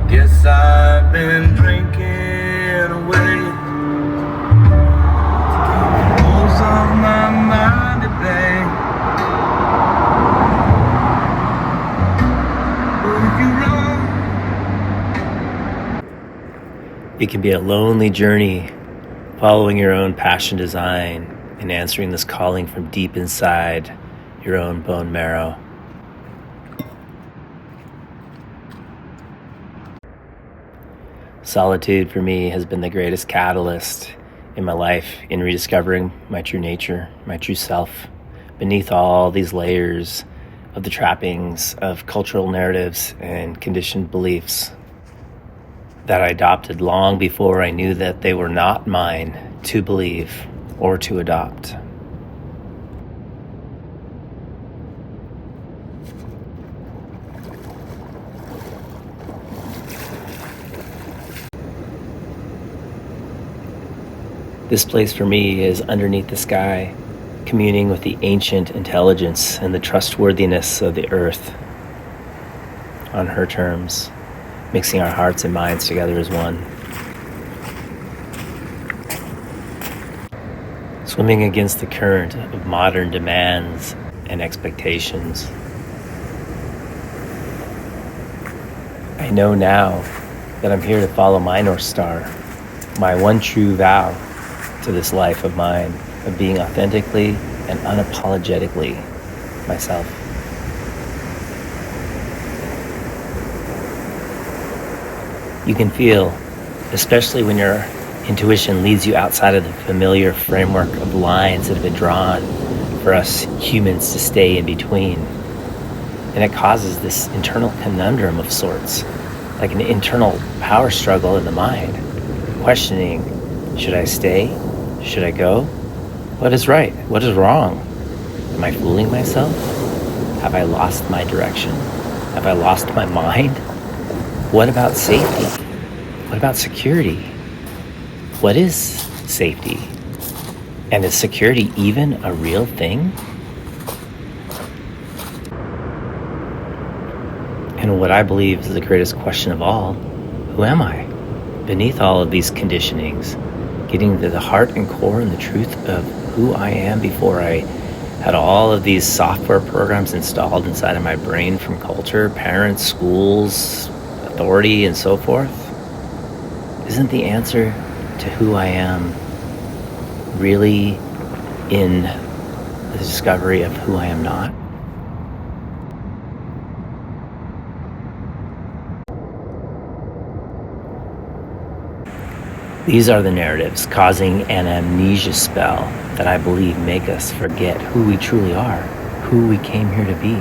Guess I've been drinking away most of my mind today. But if you run, It can be a lonely journey, following your own passion design and answering this calling from deep inside your own bone marrow. Solitude for me has been the greatest catalyst in my life in rediscovering my true nature, my true self, beneath all these layers of the trappings of cultural narratives and conditioned beliefs that I adopted long before I knew that they were not mine to believe or to adopt. This place for me is underneath the sky, communing with the ancient intelligence and the trustworthiness of the earth on her terms, mixing our hearts and minds together as one. Swimming against the current of modern demands and expectations. I know now that I'm here to follow my North Star, my one true vow to this life of mine, of being authentically and unapologetically myself. You can feel, especially when your intuition leads you outside of the familiar framework of lines that have been drawn for us humans to stay in between. And it causes this internal conundrum of sorts, like an internal power struggle in the mind, questioning, should I stay? Should I go? What is right? What is wrong? Am I fooling myself? Have I lost my direction? Have I lost my mind? What about safety? What about security? What is safety? And is security even a real thing? And what I believe is the greatest question of all, who am I? Beneath all of these conditionings, getting to the heart and core and the truth of who I am before I had all of these software programs installed inside of my brain from culture, parents, schools, authority, and so forth. Isn't the answer to who I am really in the discovery of who I am not? These are the narratives causing an amnesia spell that I believe make us forget who we truly are, who we came here to be,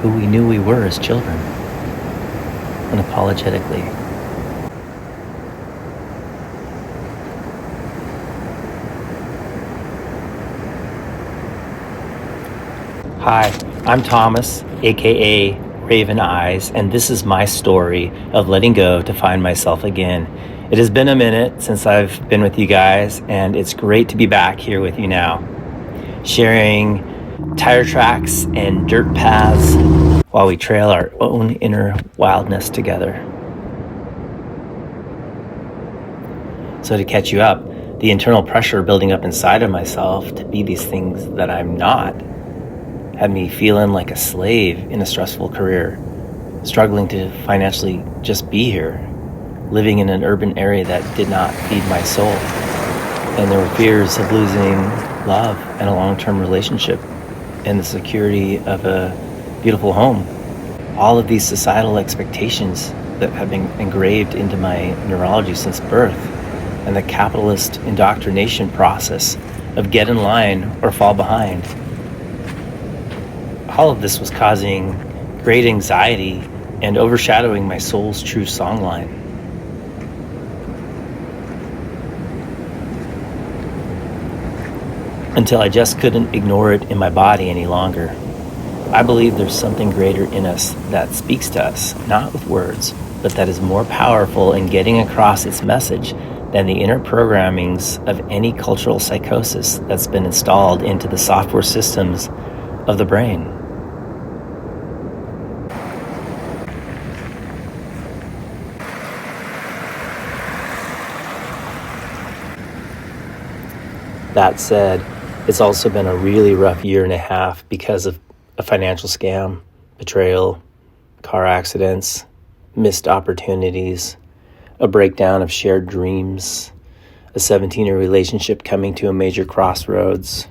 who we knew we were as children, unapologetically. Hi, I'm Thomas, aka Raven Eyes, and this is my story of letting go to find myself again. It has been a minute since I've been with you guys, and it's great to be back here with you now, sharing tire tracks and dirt paths while we trail our own inner wildness together. So to catch you up, the internal pressure building up inside of myself to be these things that I'm not had me feeling like a slave in a stressful career, struggling to financially just be here, living in an urban area that did not feed my soul. And there were fears of losing love and a long-term relationship and the security of a beautiful home. All of these societal expectations that have been engraved into my neurology since birth, and the capitalist indoctrination process of get in line or fall behind. All of this was causing great anxiety and overshadowing my soul's true songline. until I just couldn't ignore it in my body any longer. I believe there's something greater in us that speaks to us, not with words, but that is more powerful in getting across its message than the inner programmings of any cultural psychosis that's been installed into the software systems of the brain. That said, it's also been a really rough year and a half because of a financial scam, betrayal, car accidents, missed opportunities, a breakdown of shared dreams, a 17-year relationship coming to a major crossroads,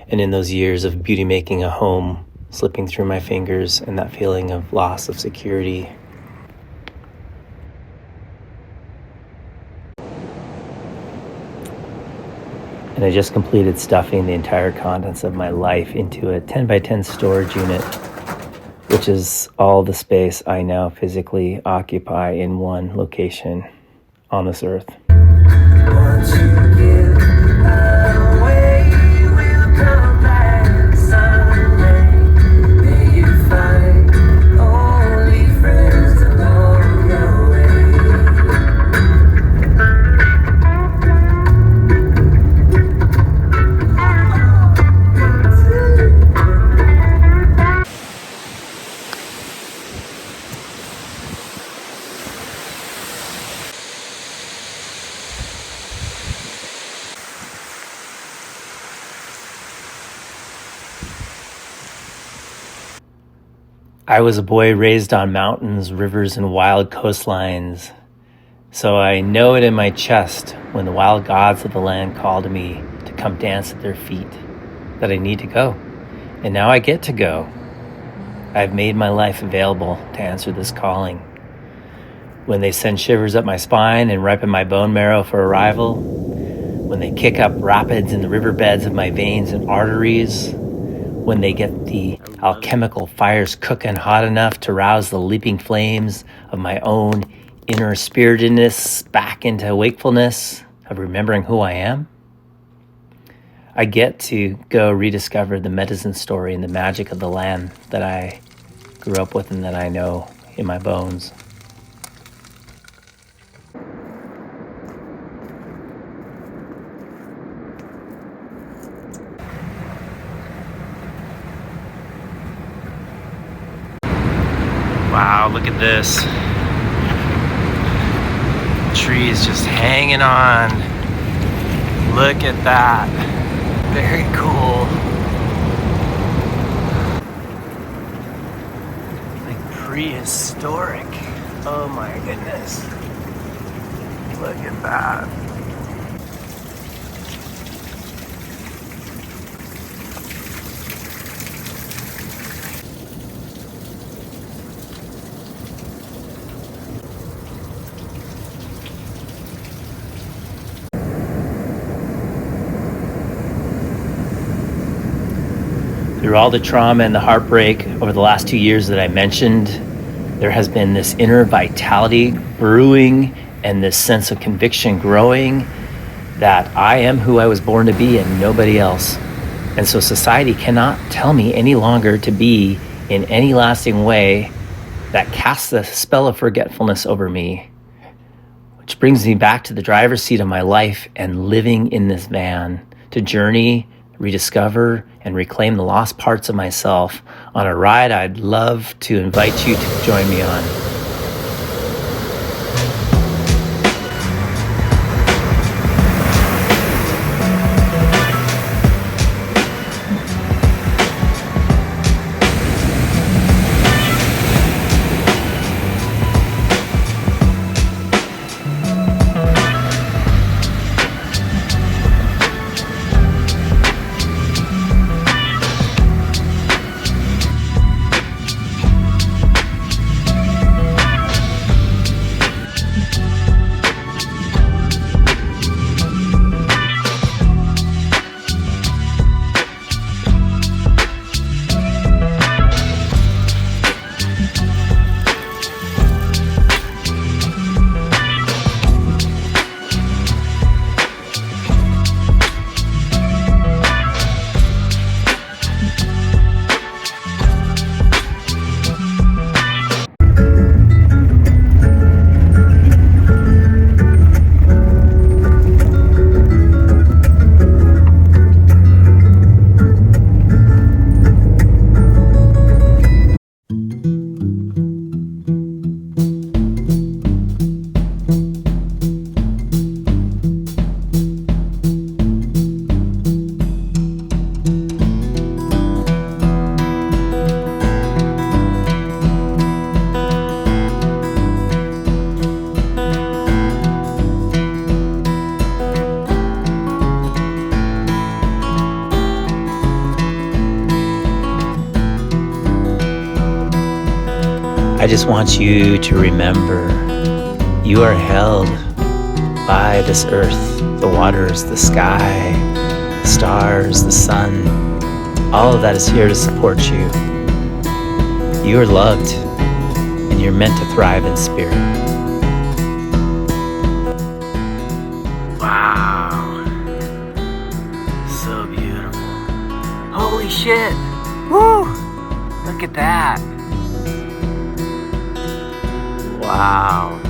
and in those years of beauty making a home slipping through my fingers and that feeling of loss of security. And I just completed stuffing the entire contents of my life into a 10 by 10 storage unit, which is all the space I now physically occupy in one location on this earth. What you give away will come back someday. May you find only friends along your way. I was a boy raised on mountains, rivers, and wild coastlines, so I know it in my chest when the wild gods of the land call to me to come dance at their feet, that I need to go. And now I get to go. I've made my life available to answer this calling. When they send shivers up my spine and ripen my bone marrow for arrival, when they kick up rapids in the riverbeds of my veins and arteries, when they get the alchemical fires cooking hot enough to rouse the leaping flames of my own inner spiritedness back into wakefulness of remembering who I am, I get to go rediscover the medicine story and the magic of the land that I grew up with and that I know in my bones. Wow, look at this. Tree is just hanging on. Look at that. Very cool. Like prehistoric. Oh my goodness. Look at that. Through all the trauma and the heartbreak over the last 2 years that I mentioned, there has been this inner vitality brewing and this sense of conviction growing that I am who I was born to be and nobody else. And so society cannot tell me any longer to be in any lasting way that casts a spell of forgetfulness over me, which brings me back to the driver's seat of my life and living in this van to journey, rediscover, and reclaim the lost parts of myself on a ride I'd love to invite you to join me on. I just want you to remember you are held by this earth, the waters, the sky, the stars, the sun. All of that is here to support you. You are loved, and you're meant to thrive in spirit. Wow. So beautiful. Holy shit. Woo! Look at that. Wow.